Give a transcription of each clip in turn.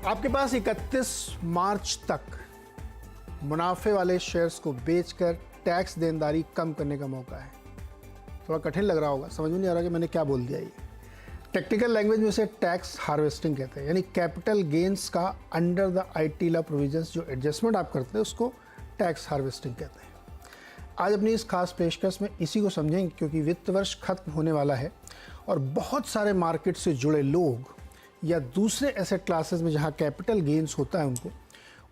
आपके पास 31 मार्च तक मुनाफे वाले शेयर्स को बेचकर टैक्स देनदारी कम करने का मौका है। थोड़ा कठिन लग रहा होगा, समझ में नहीं आ रहा कि मैंने क्या बोल दिया। ये टेक्निकल लैंग्वेज में इसे टैक्स हार्वेस्टिंग कहते हैं, यानी कैपिटल गेन्स का under the IT law provisions जो एडजस्टमेंट आप करते हैं उसको टैक्स हार्वेस्टिंग कहते हैं। आज अपनी इस खास पेशकश में इसी को समझेंगे, क्योंकि वित्त वर्ष खत्म होने वाला है और बहुत सारे मार्केट से जुड़े लोग या दूसरे एसेट क्लासेस में जहां कैपिटल गेन्स होता है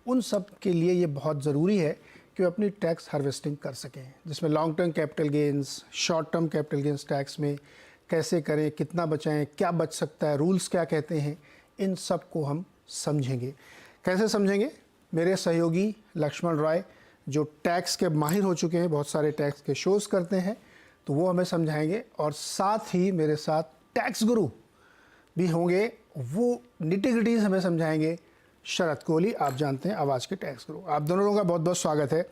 उन सब के लिए ये बहुत ज़रूरी है कि वे अपनी टैक्स हार्वेस्टिंग कर सकें, जिसमें long term capital gains, short term capital gains tax में कैसे करें, कितना बचाएं, क्या बच सकता है, रूल्स क्या कहते हैं, इन सब को हम समझेंगे। कैसे समझेंगे? मेरे सहयोगी लक्ष्मण रॉय जो टैक्स के माहिर हो चुके हैं, बहुत सारे टैक्स के शोज़ करते हैं, तो वो हमें समझाएंगे। और साथ ही मेरे साथ टैक्स गुरु भी होंगे, वो निटी-ग्रिटीज़ हमें समझाएंगे। शरद कोहली, आप जानते हैं आवाज़ के टैक्स गुरु। आप दोनों लोगों का बहुत बहुत स्वागत है।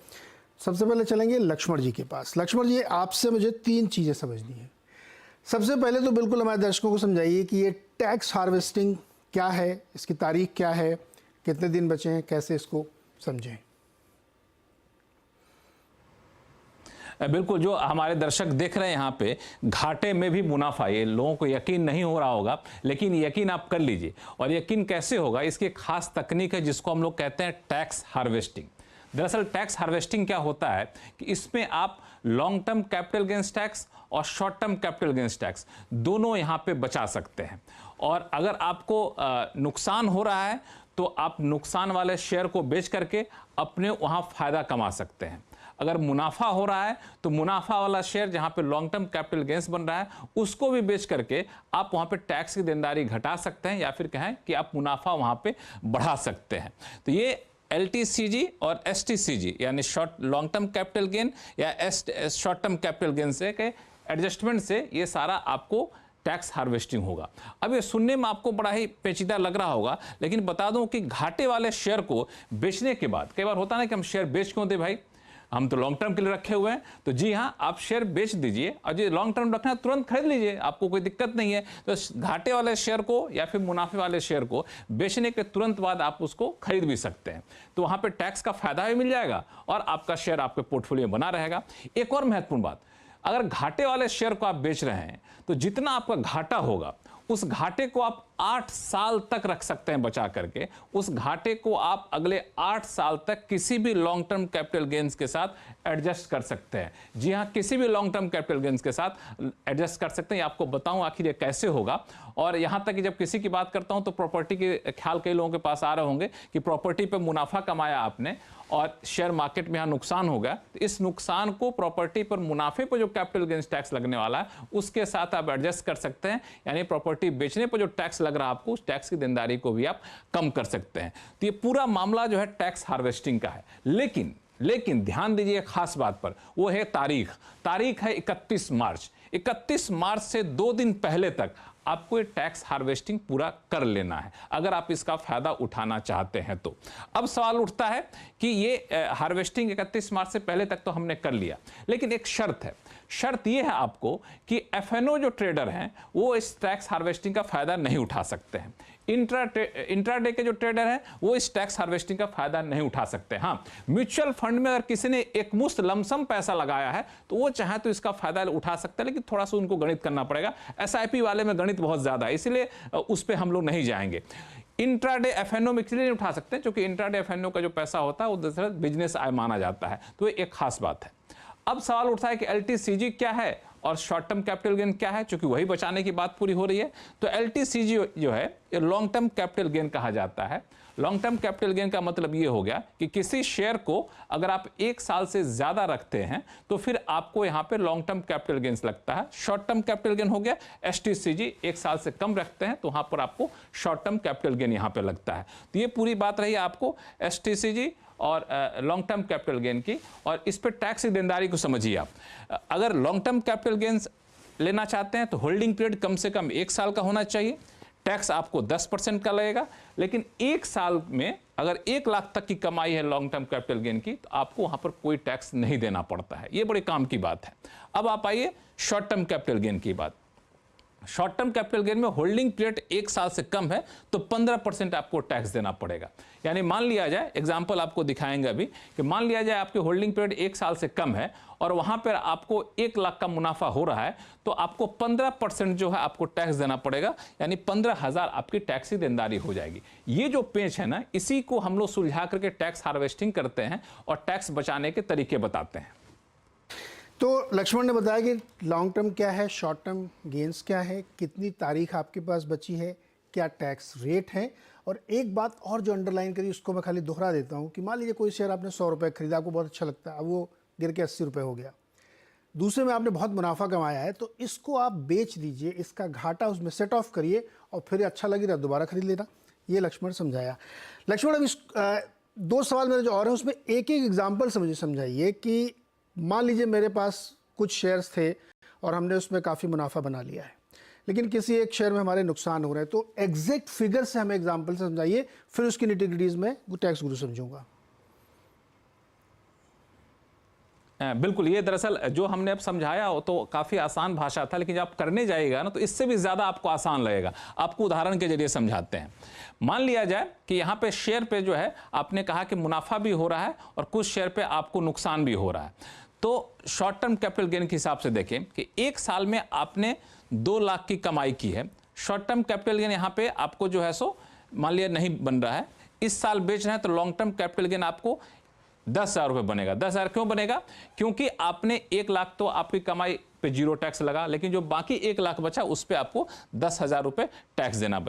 सबसे पहले चलेंगे लक्ष्मण जी के पास। लक्ष्मण जी, आपसे मुझे 3 चीज़ें समझनी है। सबसे पहले तो बिल्कुल हमारे दर्शकों को समझाइए कि ये टैक्स हार्वेस्टिंग क्या है, इसकी तारीख क्या है, कितने दिन बचे हैं, कैसे इसको समझें। बिल्कुल, जो हमारे दर्शक देख रहे हैं यहाँ पे, घाटे में भी मुनाफा, ये लोगों को यकीन नहीं हो रहा होगा, लेकिन यकीन आप कर लीजिए। और यकीन कैसे होगा, इसकी खास तकनीक है जिसको हम लोग कहते हैं टैक्स हार्वेस्टिंग। दरअसल टैक्स हार्वेस्टिंग क्या होता है कि इसमें आप long term capital gains tax और short term capital gains tax दोनों यहाँ पे बचा सकते हैं। और अगर आपको नुकसान हो रहा है तो आप नुकसान वाले शेयर को बेच करके अपने वहाँ फ़ायदा कमा सकते हैं। अगर मुनाफा हो रहा है तो मुनाफा वाला शेयर जहां पे लॉन्ग टर्म कैपिटल गेन्स बन रहा है उसको भी बेच करके आप वहां पे टैक्स की देनदारी घटा सकते हैं, या फिर कहें कि आप मुनाफा वहां पे बढ़ा सकते हैं। तो ये LTCG और STCG यानी short long term capital gain या शॉर्ट टर्म कैपिटल गेन से के एडजस्टमेंट से ये सारा आपको टैक्स हार्वेस्टिंग होगा। अब ये सुनने में आपको बड़ा ही पेचीदा लग रहा होगा, लेकिन बता दूं कि घाटे वाले शेयर को बेचने के बाद, कई बार होता है कि हम शेयर बेच क्यों दे भाई, हम तो लॉन्ग टर्म के लिए रखे हुए हैं। तो जी हाँ, आप शेयर बेच दीजिए और जो लॉन्ग टर्म रखना है तुरंत खरीद लीजिए, आपको कोई दिक्कत नहीं है। तो घाटे वाले शेयर को या फिर मुनाफे वाले शेयर को बेचने के तुरंत बाद आप उसको खरीद भी सकते हैं। तो वहाँ पे टैक्स का फायदा भी मिल जाएगा और आपका शेयर आपके पोर्टफोलियो में बना रहेगा। एक और महत्वपूर्ण बात, अगर घाटे वाले शेयर को आप बेच रहे हैं तो जितना आपका घाटा होगा उस घाटे को आप 8 साल तक रख सकते हैं बचा करके। उस घाटे को आप अगले 8 साल तक किसी भी लॉन्ग टर्म कैपिटल गेन्स के साथ एडजस्ट कर सकते हैं। जी हाँ, किसी भी लॉन्ग टर्म कैपिटल गेन्स के साथ एडजस्ट कर सकते हैं। आपको बताऊं आखिर ये कैसे होगा। और यहां तक कि जब किसी की बात करता हूं तो प्रॉपर्टी के ख्याल कई लोगों के पास आ रहे होंगे कि प्रॉपर्टी पर मुनाफा कमाया आपने और शेयर मार्केट में यहाँ नुकसान हो गया, तो इस नुकसान को प्रॉपर्टी पर मुनाफे पर जो कैपिटल गेन्स टैक्स लगने वाला है उसके साथ आप एडजस्ट कर सकते हैं। यानी प्रॉपर्टी बेचने पर जो टैक्स लग रहा है आपको, उस टैक्स की देनदारी को भी आप कम कर सकते हैं। तो ये पूरा मामला जो है टैक्स हार्वेस्टिंग का है। लेकिन ध्यान दीजिए खास बात पर, वो है तारीख है 31 मार्च। 31 मार्च से 2 दिन पहले तक आपको ये टैक्स हार्वेस्टिंग पूरा कर लेना है, अगर आप इसका फायदा उठाना चाहते हैं तो। अब सवाल उठता है कि ये हार्वेस्टिंग 31 मार्च से पहले तक तो हमने कर लिया, लेकिन एक शर्त है। शर्त ये है आपको कि FNO जो ट्रेडर हैं वो इस टैक्स हार्वेस्टिंग का फायदा नहीं उठा सकते हैं। इंट्राडे के जो ट्रेडर हैं वो इस टैक्स हार्वेस्टिंग का फायदा नहीं उठा सकते। हाँ, म्यूचुअल फंड में अगर किसी ने एक मुश्त लमसम पैसा लगाया है तो वो चाहे तो इसका फायदा उठा सकता है, लेकिन थोड़ा सा उनको गणित करना पड़ेगा। SIP वाले में गणित बहुत ज्यादा है, इसलिए उस पर हम लोग नहीं जाएंगे। इंट्राडे FNO में इसलिए नहीं उठा सकते क्योंकि इंट्राडे FNO का जो पैसा होता है वो दरअसल बिजनेस आय माना जाता है, तो ये एक खास बात है। अब सवाल उठता है कि LTCG क्या है और शॉर्ट टर्म कैपिटल गेन क्या है, क्योंकि वही बचाने की बात पूरी हो रही है। तो LTCG जो है ये लॉन्ग टर्म कैपिटल गेन कहा जाता है। लॉन्ग टर्म कैपिटल गेन का मतलब ये हो गया कि किसी शेयर को अगर आप 1 साल से ज्यादा रखते हैं तो फिर आपको यहां पे लॉन्ग टर्म कैपिटल गेन्स लगता है। शॉर्ट टर्म कैपिटल गेन हो गया STCG, 1 साल से कम रखते हैं तो वहां पर आपको शॉर्ट टर्म कैपिटल गेन यहां पे लगता है। तो ये पूरी बात रही आपको STCG और लॉन्ग टर्म कैपिटल गेन की। और इस पर टैक्स की देनदारी को समझिए आप। अगर लॉन्ग टर्म कैपिटल गेन्स लेना चाहते हैं तो होल्डिंग पीरियड कम से कम 1 साल का होना चाहिए। टैक्स आपको 10% का लगेगा, लेकिन 1 साल में अगर 1 लाख तक की कमाई है लॉन्ग टर्म कैपिटल गेन की तो आपको वहां पर कोई टैक्स नहीं देना पड़ता है। ये बड़े काम की बात है। अब आप आइए शॉर्ट टर्म कैपिटल गेन की बात। शॉर्ट टर्म कैपिटल गेन में होल्डिंग पीरियड 1 साल से कम है तो 15% आपको टैक्स देना पड़ेगा। यानी मान लिया जाए, एग्जांपल आपको दिखाएंगे अभी, कि मान लिया जाए आपकी होल्डिंग पीरियड 1 साल से कम है और वहां पर आपको 1 लाख का मुनाफा हो रहा है, तो आपको 15% जो है आपको टैक्स देना पड़ेगा, यानी 15,000 आपकी टैक्सी देनदारी हो जाएगी। ये जो पेच है ना, इसी को हम लोग सुलझा करके टैक्स हार्वेस्टिंग करते हैं और टैक्स बचाने के तरीके बताते हैं। तो लक्ष्मण ने बताया कि लॉन्ग टर्म क्या है, शॉर्ट टर्म गेन्स क्या है, कितनी तारीख आपके पास बची है, क्या टैक्स रेट है, और एक बात और जो अंडरलाइन करी उसको मैं खाली दोहरा देता हूँ कि मान लीजिए कोई शेयर आपने 100 रुपये खरीदा, आपको बहुत अच्छा लगता है, अब वो गिर के 80 रुपये हो गया, दूसरे में आपने बहुत मुनाफा कमाया है, तो इसको आप बेच दीजिए, इसका घाटा उसमें सेट ऑफ करिए और फिर अच्छा लगेगा दोबारा खरीद लेना। ये लक्ष्मण समझाया। लक्ष्मण, अब इस 2 सवाल मेरे जो और हैं उसमें एक एक एग्जाम्पल से मुझे समझाइए कि मान लीजिए मेरे पास कुछ शेयर्स थे और हमने उसमें काफ़ी मुनाफा बना लिया है, लेकिन किसी एक शेयर में हमारे नुकसान हो रहे हैं, तो एग्जैक्ट फिगर से हमें एग्जांपल से समझाइए, फिर उसकी निटिग्रिटीज में वो टैक्स गुरु समझूंगा। बिल्कुल, ये दरअसल जो हमने अब समझाया वो तो काफ़ी आसान भाषा था, लेकिन जब आप करने जाइएगा ना तो इससे भी ज़्यादा आपको आसान लगेगा। आपको उदाहरण के जरिए समझाते हैं। मान लिया जाए कि यहाँ पे शेयर पे जो है आपने कहा कि मुनाफा भी हो रहा है और कुछ शेयर पे आपको नुकसान भी हो रहा है। तो शॉर्ट टर्म कैपिटल गेन के हिसाब से देखें कि 1 साल में आपने 2 लाख की कमाई की है। शॉर्ट टर्म कैपिटल गेन यहाँ पे आपको जो है सो मान लिया नहीं बन रहा है, इस साल बेच रहे हैं, तो लॉन्ग टर्म कैपिटल गेन आपको 10,000 रुपये बनेगा। 10,000 क्यों बनेगा? क्योंकि आपने 1 लाख तो आपकी कमाई पे 0 टैक्स लगा, लेकिन जो बाकी 1 लाख बचा उस पे आपको 10,000 रुपये टैक्स देना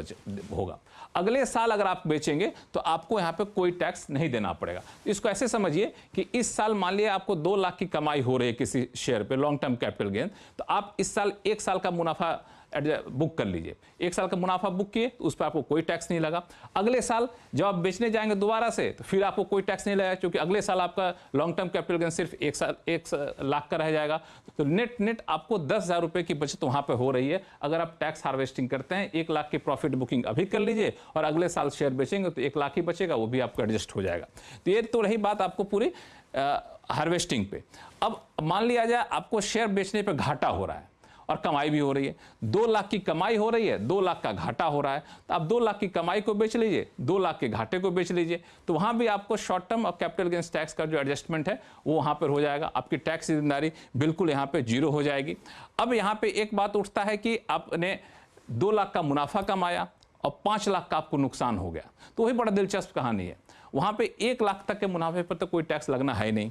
होगा। अगले साल अगर आप बेचेंगे तो आपको यहाँ पे कोई टैक्स नहीं देना पड़ेगा। इसको ऐसे समझिए कि इस साल मान लिया आपको 2 लाख की कमाई हो रही है किसी शेयर पे, लॉन्ग टर्म कैपिटल गेन, तो आप इस साल 1 साल का मुनाफा बुक कर लीजिए। 1 साल का मुनाफा बुक किए तो उस पर आपको कोई टैक्स नहीं लगा। अगले साल जब आप बेचने जाएंगे दोबारा से तो फिर आपको कोई टैक्स नहीं लगेगा, क्योंकि अगले साल आपका लॉन्ग टर्म कैपिटल गेन सिर्फ 1 लाख का रह जाएगा। तो नेट आपको 10,000 रुपये की बचत वहां पे हो रही है। अगर आप टैक्स हार्वेस्टिंग करते हैं, 1 लाख की प्रॉफिट बुकिंग अभी कर लीजिए और अगले साल शेयर बेचेंगे तो 1 लाख ही बचेगा, वो भी आपको एडजस्ट हो जाएगा। तो ये तो रही बात आपको पूरी हार्वेस्टिंग पे। अब मान लिया जाए आपको शेयर बेचने पे घाटा हो रहा है और कमाई भी हो रही है। 2 लाख की कमाई हो रही है, 2 लाख का घाटा हो रहा है, तो आप 2 लाख की कमाई को बेच लीजिए, 2 लाख के घाटे को बेच लीजिए, तो वहां भी आपको शॉर्ट टर्म और कैपिटल गेन्स टैक्स का जो एडजस्टमेंट है वो वहां पर हो जाएगा। आपकी टैक्स जिम्मेदारी बिल्कुल यहाँ पे 0 हो जाएगी। अब यहाँ पे एक बात उठता है कि आपने 2 लाख का मुनाफा कमाया और 5 लाख का आपको नुकसान हो गया, तो वही बड़ा दिलचस्प कहानी है। वहां पे 1 लाख तक के मुनाफे पर तो कोई टैक्स लगना है नहीं,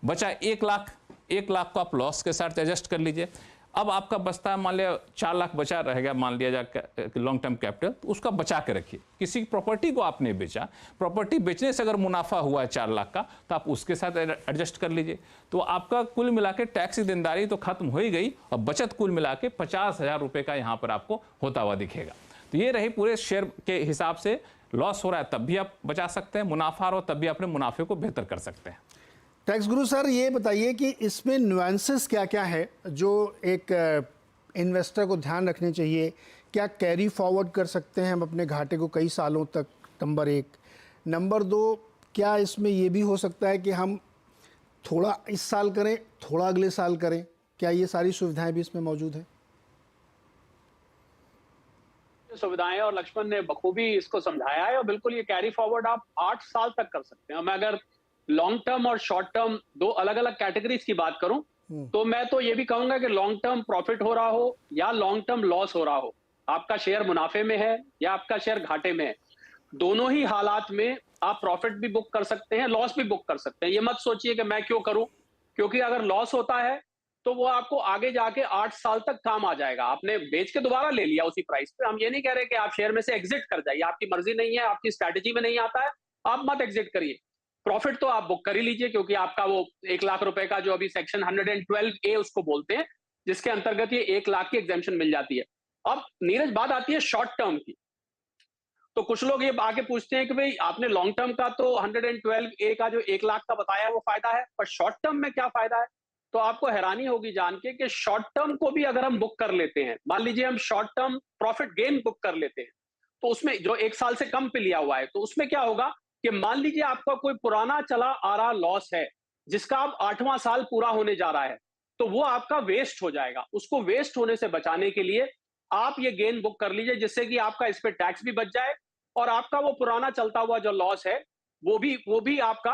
बचा 1 लाख। 1 लाख को आप लॉस के साथ एडजस्ट कर लीजिए। अब आपका बचता है, मान लिया 4 लाख बचा रहेगा, मान लिया जाए लॉन्ग टर्म कैपिटल, तो उसका बचा के रखिए। किसी प्रॉपर्टी को आपने बेचा, प्रॉपर्टी बेचने से अगर मुनाफा हुआ है 4 लाख का, तो आप उसके साथ एडजस्ट कर लीजिए। तो आपका कुल मिला के टैक्स की देनदारी तो खत्म हो ही गई और बचत कुल मिला के 50,000 रुपये का यहाँ पर आपको होता हुआ दिखेगा। तो ये रही पूरे शेयर के हिसाब से। लॉस हो रहा है तब भी आप बचा सकते हैं, मुनाफा हो तब भी अपने मुनाफे को बेहतर कर सकते हैं। टैक्स गुरु सर, ये बताइए कि इसमें नुएंसेस क्या क्या है जो एक इन्वेस्टर को ध्यान रखने चाहिए? क्या कैरी फॉरवर्ड कर सकते हैं हम अपने घाटे को कई सालों तक? नंबर 1। नंबर 2, क्या इसमें ये भी हो सकता है कि हम थोड़ा इस साल करें, थोड़ा अगले साल करें? क्या ये सारी सुविधाएं भी इसमें मौजूद हैं? सुविधाएं, और लक्ष्मण ने बखूबी इसको समझाया है। और बिल्कुल ये कैरी फॉरवर्ड आप 8 साल तक कर सकते हैं। मैं अगर लॉन्ग टर्म और शॉर्ट टर्म 2 अलग अलग कैटेगरीज की बात करूं तो मैं तो ये भी कहूंगा कि लॉन्ग टर्म प्रॉफिट हो रहा हो या लॉन्ग टर्म लॉस हो रहा हो, आपका शेयर मुनाफे में है या आपका शेयर घाटे में है, दोनों ही हालात में आप प्रॉफिट भी बुक कर सकते हैं, लॉस भी बुक कर सकते हैं। ये मत सोचिए कि मैं क्यों करूं, क्योंकि अगर लॉस होता है तो वो आपको आगे जाके 8 साल तक काम आ जाएगा। आपने बेच के दोबारा ले लिया उसी प्राइस पे। हम ये नहीं कह रहे कि आप शेयर में से एग्जिट कर जाइए, आपकी मर्जी नहीं है, आपकी स्ट्रैटेजी में नहीं आता है, आप मत एग्जिट करिए। प्रॉफिट तो आप बुक कर ही लीजिए, क्योंकि आपका वो 1 लाख रुपए का जो अभी सेक्शन 112A उसको बोलते हैं, जिसके अंतर्गत ये 1 लाख की एग्जेम्पशन मिल जाती है। अब नीरज, बात आती है शॉर्ट टर्म की। तो कुछ लोग ये आके पूछते हैं कि भाई आपने लॉन्ग टर्म का तो 112A का जो 1 लाख का बताया वो फायदा है, पर शॉर्ट टर्म में क्या फायदा है? तो आपको हैरानी होगी जान के कि शॉर्ट टर्म को भी अगर हम बुक कर लेते हैं, मान लीजिए हम short term profit gain book कर लेते हैं, तो उसमें जो 1 साल से कम पे लिया हुआ है, तो उसमें क्या होगा कि मान लीजिए आपका कोई पुराना चला आ रहा लॉस है जिसका अब 8वां साल पूरा होने जा रहा है, तो वो आपका वेस्ट हो जाएगा। उसको वेस्ट होने से बचाने के लिए आप ये गेन बुक कर लीजिए, जिससे कि आपका इस पे टैक्स भी बच जाए और आपका वो पुराना चलता हुआ जो लॉस है वो भी आपका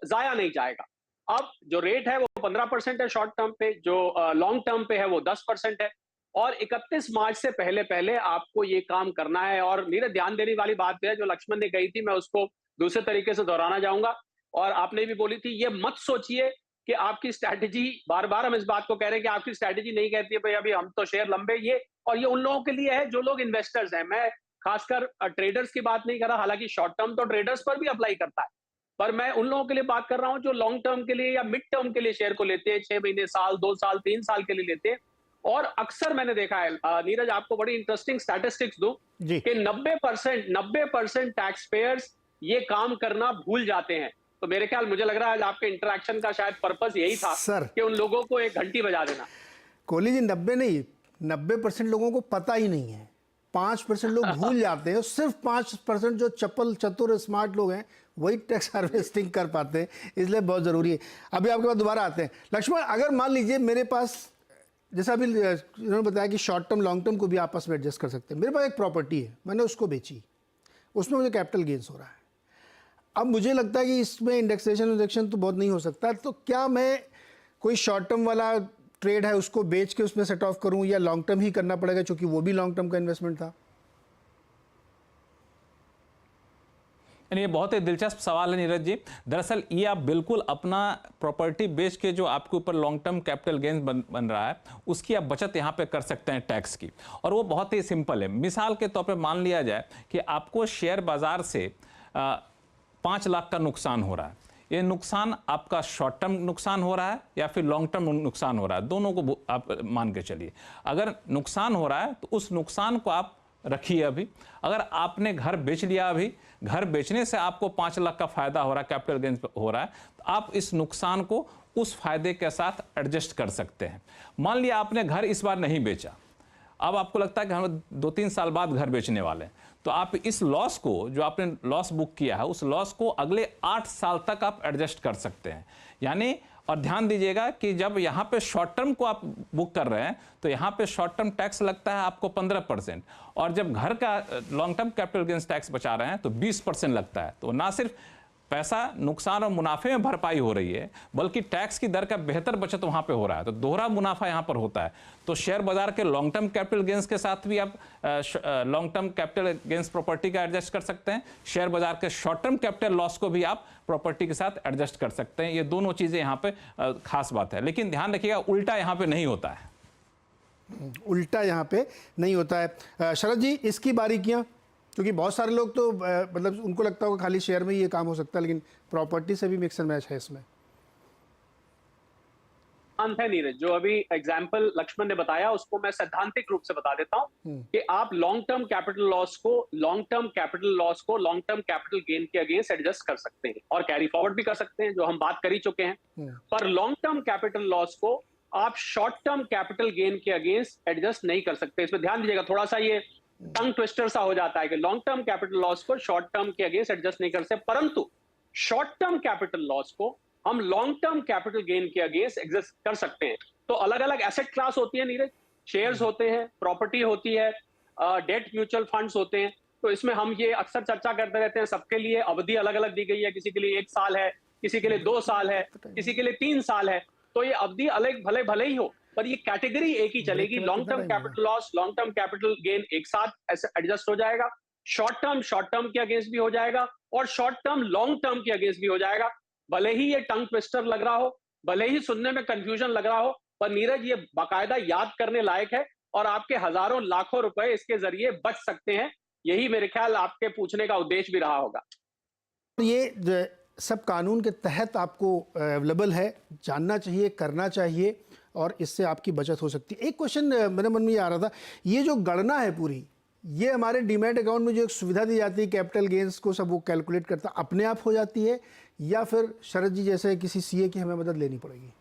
जाया नहीं जाएगा। अब जो रेट है वो 15% है शॉर्ट टर्म पे, जो लॉन्ग टर्म पे है वो 10% है और 31 मार्च से पहले पहले आपको ये काम करना है। और नीरज, ध्यान देने वाली बात है जो लक्ष्मण ने कही थी, मैं उसको दूसरे तरीके से दोहराना चाहूंगा और आपने भी बोली थी, ये मत सोचिए कि आपकी स्ट्रैटेजी, बार बार हम इस बात को कह रहे हैं कि आपकी स्ट्रैटेजी नहीं कहती है भाई अभी हम तो शेयर लंबे, ये उन लोगों के लिए है जो लोग इन्वेस्टर्स हैं। मैं खासकर ट्रेडर्स की बात नहीं कर रहा, हालांकि शॉर्ट टर्म तो ट्रेडर्स पर भी अप्लाई करता है, पर मैं उन लोगों के लिए बात कर रहा हूं जो लॉन्ग टर्म के लिए या मिड टर्म के लिए शेयर को लेते हैं, 6 महीने, साल, 2 साल, 3 साल के लिए लेते हैं। और अक्सर मैंने देखा है, नीरज आपको बड़ी इंटरेस्टिंग स्टैटिस्टिक्स दूं कि 90% टैक्स पेयर्स ये काम करना भूल जाते हैं। तो मेरे ख्याल, मुझे लग रहा है आपके इंटरेक्शन का शायद पर्पस यही था सर कि उन लोगों को एक घंटी बजा देना। कोहली जी, 90 नहीं, 90% लोगों को पता ही नहीं है, 5% लोग भूल जाते हैं। सिर्फ 5% जो चपल चतुर स्मार्ट लोग हैं वही टैक्स हार्वेस्टिंग कर पाते हैं, इसलिए बहुत ज़रूरी है। अभी आपके पास दोबारा आते हैं लक्ष्मण। अगर मान लीजिए मेरे पास, जैसा अभी इन्होंने बताया कि शॉर्ट टर्म लॉन्ग टर्म को भी आपस में एडजस्ट कर सकते हैं, मेरे पास एक प्रॉपर्टी है, मैंने उसको बेची, उसमें मुझे कैपिटल गेन्स हो रहा है। अब मुझे लगता है कि इसमें इंडेक्सेशन तो बहुत नहीं हो सकता, तो क्या मैं कोई शॉर्ट टर्म वाला ट्रेड है उसको बेच के उसमें सेट ऑफ करूं या लॉन्ग टर्म ही करना पड़ेगा, क्योंकि वो भी लॉन्ग टर्म का इन्वेस्टमेंट था? ये बहुत ही दिलचस्प सवाल है नीरज जी। दरअसल ये आप बिल्कुल अपना प्रॉपर्टी बेच के जो आपके ऊपर लॉन्ग टर्म कैपिटल गेन्स बन रहा है उसकी आप बचत यहाँ पे कर सकते हैं टैक्स की, और वो बहुत ही सिंपल है। मिसाल के तौर पे मान लिया जाए कि आपको शेयर बाजार से 5 लाख का नुकसान हो रहा है। ये नुकसान आपका शॉर्ट टर्म नुकसान हो रहा है या फिर लॉन्ग टर्म नुकसान हो रहा है, दोनों को आप मान के चलिए। अगर नुकसान हो रहा है तो उस नुकसान को आप रखिए अभी। अगर आपने घर बेच लिया, अभी घर बेचने से आपको 5 लाख का फायदा हो रहा है, कैपिटल गेन्स हो रहा है, तो आप इस नुकसान को उस फायदे के साथ एडजस्ट कर सकते हैं। मान लिया आपने घर इस बार नहीं बेचा, अब आपको लगता है कि हम 2-3 साल बाद घर बेचने वाले हैं, तो आप इस लॉस को, जो आपने लॉस बुक किया है, उस लॉस को अगले 8 साल तक आप एडजस्ट कर सकते हैं। यानी, और ध्यान दीजिएगा कि जब यहाँ पे शॉर्ट टर्म को आप बुक कर रहे हैं तो यहाँ पे शॉर्ट टर्म टैक्स लगता है आपको 15%, और जब घर का long term capital gains tax बचा रहे हैं तो 20% लगता है। तो ना सिर्फ पैसा नुकसान और मुनाफे में भरपाई हो रही है, बल्कि टैक्स की दर का बेहतर बचत वहां पे हो रहा है, तो दोहरा मुनाफा यहां पर होता है। तो शेयर बाजार के लॉन्ग टर्म कैपिटल गेन्स के साथ भी आप long term capital gains property का एडजस्ट कर सकते हैं, शेयर बाजार के शॉर्ट टर्म कैपिटल लॉस को भी आप प्रॉपर्टी के साथ एडजस्ट कर सकते हैं। ये दोनों चीजें यहाँ पे खास बात है, लेकिन ध्यान रखिएगा उल्टा यहाँ पे नहीं होता है। उल्टा यहाँ पे नहीं होता है। शरद जी, इसकी बारीकियाँ, क्योंकि बहुत सारे लोग तो मतलब उनको लगता होगा खाली शेयर में ही ये काम हो सकता है, लेकिन प्रॉपर्टी से भी मिक्स एंड मैच है इसमें। है नीरज, जो अभी एग्जाम्पल लक्ष्मण ने बताया उसको मैं सैद्धांतिक रूप से बता देता हूं कि आप लॉन्ग टर्म कैपिटल लॉस को लॉन्ग टर्म कैपिटल गेन के अगेंस्ट एडजस्ट कर सकते हैं और कैरी फॉरवर्ड भी कर सकते हैं, जो हम बात कर ही चुके हैं। पर लॉन्ग टर्म कैपिटल लॉस को आप शॉर्ट टर्म कैपिटल गेन के अगेंस्ट एडजस्ट नहीं कर सकते। इसमें ध्यान दीजिएगा, थोड़ा सा ये टंग ट्विस्टर सा हो जाता है कि लॉन्ग टर्म कैपिटल लॉस को शॉर्ट टर्म के अगेंस्ट एडजस्ट नहीं कर सकते, परंतु शॉर्ट टर्म कैपिटल लॉस को हम लॉन्ग टर्म कैपिटल गेन के अगेंस्ट एडजस्ट कर सकते हैं। तो अलग अलग एसेट क्लास होती है नीरज, शेयर्स होते हैं, प्रॉपर्टी होती है, डेट म्यूचुअल फंड्स होते हैं। तो इसमें हम ये अक्सर चर्चा करते रहते हैं, सबके लिए अवधि अलग अलग दी गई है, किसी के लिए 1 साल है, किसी के लिए 2 साल है, किसी के लिए 3 साल है। तो ये अवधि अलग भले ही हो, पर ये कैटेगरी एक ही चलेगी। Long term capital loss, long term capital gain एक साथ एडजस्ट हो जाएगा, शॉर्ट टर्म के अगेंस्ट भी हो जाएगा और शॉर्ट टर्म लॉन्ग टर्म के अगेंस्ट भी हो जाएगा। भले ही ये टंग ट्विस्टर लग रहा हो, भले ही सुनने में कंफ्यूजन लग रहा हो, पर नीरज ये बाकायदा याद करने लायक है और आपके हजारों लाखों रुपए इसके जरिए बच सकते हैं। यही मेरे ख्याल आपके पूछने का उद्देश्य भी रहा होगा। ये सब कानून के तहत आपको अवेलेबल है, जानना चाहिए, करना चाहिए और इससे आपकी बचत हो सकती है। एक क्वेश्चन मेरे मन में ये आ रहा था, ये जो गणना है पूरी, ये हमारे डीमैट अकाउंट में जो एक सुविधा दी जाती है कैपिटल गेन्स को सब वो कैलकुलेट करता अपने आप हो जाती है, या फिर शरद जी जैसे किसी सीए की हमें मदद लेनी पड़ेगी?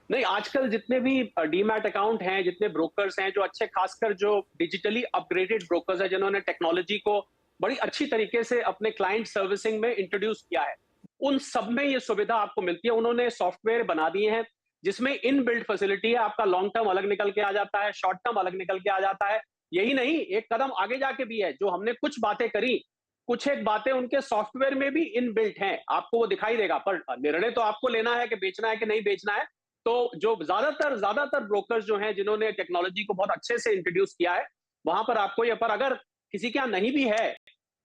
नहीं, आजकल जितने भी डीमैट अकाउंट हैं, जितने ब्रोकर्स हैं, जो अच्छे, खासकर जो डिजिटली अपग्रेडेड ब्रोकर्स हैं, जिन्होंने टेक्नोलॉजी को बड़ी अच्छी तरीके से अपने क्लाइंट सर्विसिंग में इंट्रोड्यूस किया है, उन सब में ये सुविधा आपको मिलती है। उन्होंने सॉफ्टवेयर बना दिए हैं जिसमें इन बिल्ट फैसिलिटी है, आपका लॉन्ग टर्म अलग निकल के आ जाता है, शॉर्ट टर्म अलग निकल के आ जाता है। यही नहीं, एक कदम आगे जाके भी है, जो हमने कुछ बातें करी, कुछ एक बातें उनके सॉफ्टवेयर में भी इन बिल्ट हैं, आपको वो दिखाई देगा, पर निर्णय तो आपको लेना है कि बेचना है कि नहीं बेचना है। तो जो ज्यादातर ब्रोकर्स जो हैं जिन्होंने टेक्नोलॉजी को बहुत अच्छे से इंट्रोड्यूस किया है, वहां पर आपको ये, पर अगर किसी के यहाँ नहीं भी है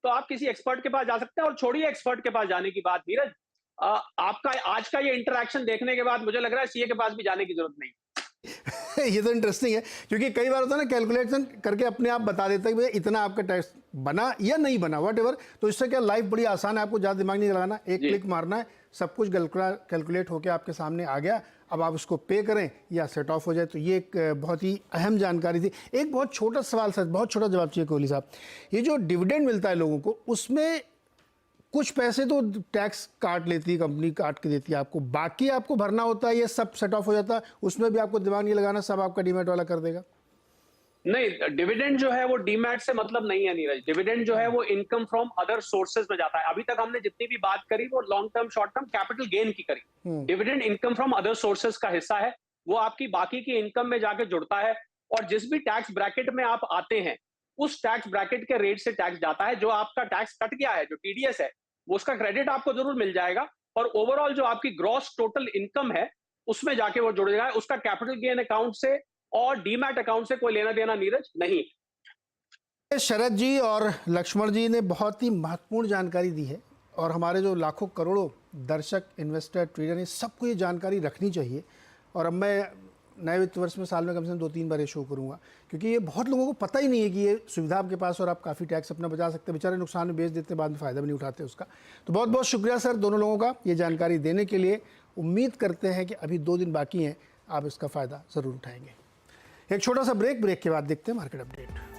तो आप किसी एक्सपर्ट के पास जा सकते हैं। और छोड़िए एक्सपर्ट के पास जाने की बात, नीरज, आपका आज का ये इंटरेक्शन देखने के बाद मुझे लग रहा है सीए के पास भी जाने की जरूरत नहीं। ये तो इंटरेस्टिंग है, क्योंकि कई बार होता है ना, कैलकुलेशन करके अपने आप बता देता है कि भैया इतना आपका टैक्स बना या नहीं बना, व्हाटएवर। तो इससे क्या लाइफ बड़ी आसान है, आपको ज़्यादा दिमाग नहीं लगाना, एक क्लिक मारना है, सब कुछ कैलकुलेट होकर आपके सामने आ गया। अब आप उसको पे करें या सेट ऑफ हो जाए। तो ये एक बहुत ही अहम जानकारी थी। एक बहुत छोटा सवाल सर, बहुत छोटा जवाब चाहिए कोहली साहब। ये जो डिविडेंड मिलता है लोगों को, उसमें कुछ पैसे तो टैक्स काट लेती है कंपनी, काट के देती है आपको, बाकी आपको भरना होता है, ये सब सेट ऑफ हो जाता है, उसमें भी आपको दिमाग नहीं लगाना, सब आपका डीमैट वाला कर देगा? नहीं, डिविडेंड जो है वो डीमैट से मतलब नहीं है नीरज। डिविडेंड जो है वो इनकम फ्रॉम अदर सोर्सेज में जाता है। अभी तक हमने जितनी भी बात करी वो long term, short term, capital gain की करी। Dividend income from other sources का हिस्सा है, वो आपकी बाकी की इनकम में जाके जुड़ता है। और जिस भी टैक्स ब्रैकेट में आप आते हैं, उस टैक्स ब्रैकेट के रेट से टैक्स जाता है। जो आपका टैक्स कट गया है, जो टीडीएस है, वो उसका क्रेडिट आपको जरूर मिल जाएगा, और ओवरऑल जो आपकी ग्रॉस टोटल इनकम है उसमें जाके वो जुड़ जाएगा। उसका कैपिटल गेन अकाउंट से और डीमैट अकाउंट से कोई लेना देना नीरज नहीं। शरद जी और लक्ष्मण जी ने बहुत ही महत्वपूर्ण जानकारी दी है, और हमारे जो लाखों करोड़ों दर्शक, इन्वेस्टर, ट्रेडर हैं, सबको ये जानकारी रखनी चाहिए। और अब मैं नए वित्त वर्ष में साल में कम से कम 2-3 बार ये शो करूँगा, क्योंकि ये बहुत लोगों को पता ही नहीं है कि ये सुविधा आपके पास, और आप काफ़ी टैक्स अपना बचा सकते हैं। बेचारे नुकसान में बेच देते, बाद में फ़ायदा भी नहीं उठाते उसका। तो बहुत बहुत शुक्रिया सर दोनों लोगों का ये जानकारी देने के लिए। उम्मीद करते हैं कि अभी 2 दिन बाकी हैं, आप इसका फ़ायदा ज़रूर उठाएंगे। एक छोटा सा ब्रेक के बाद देखते हैं मार्केट अपडेट।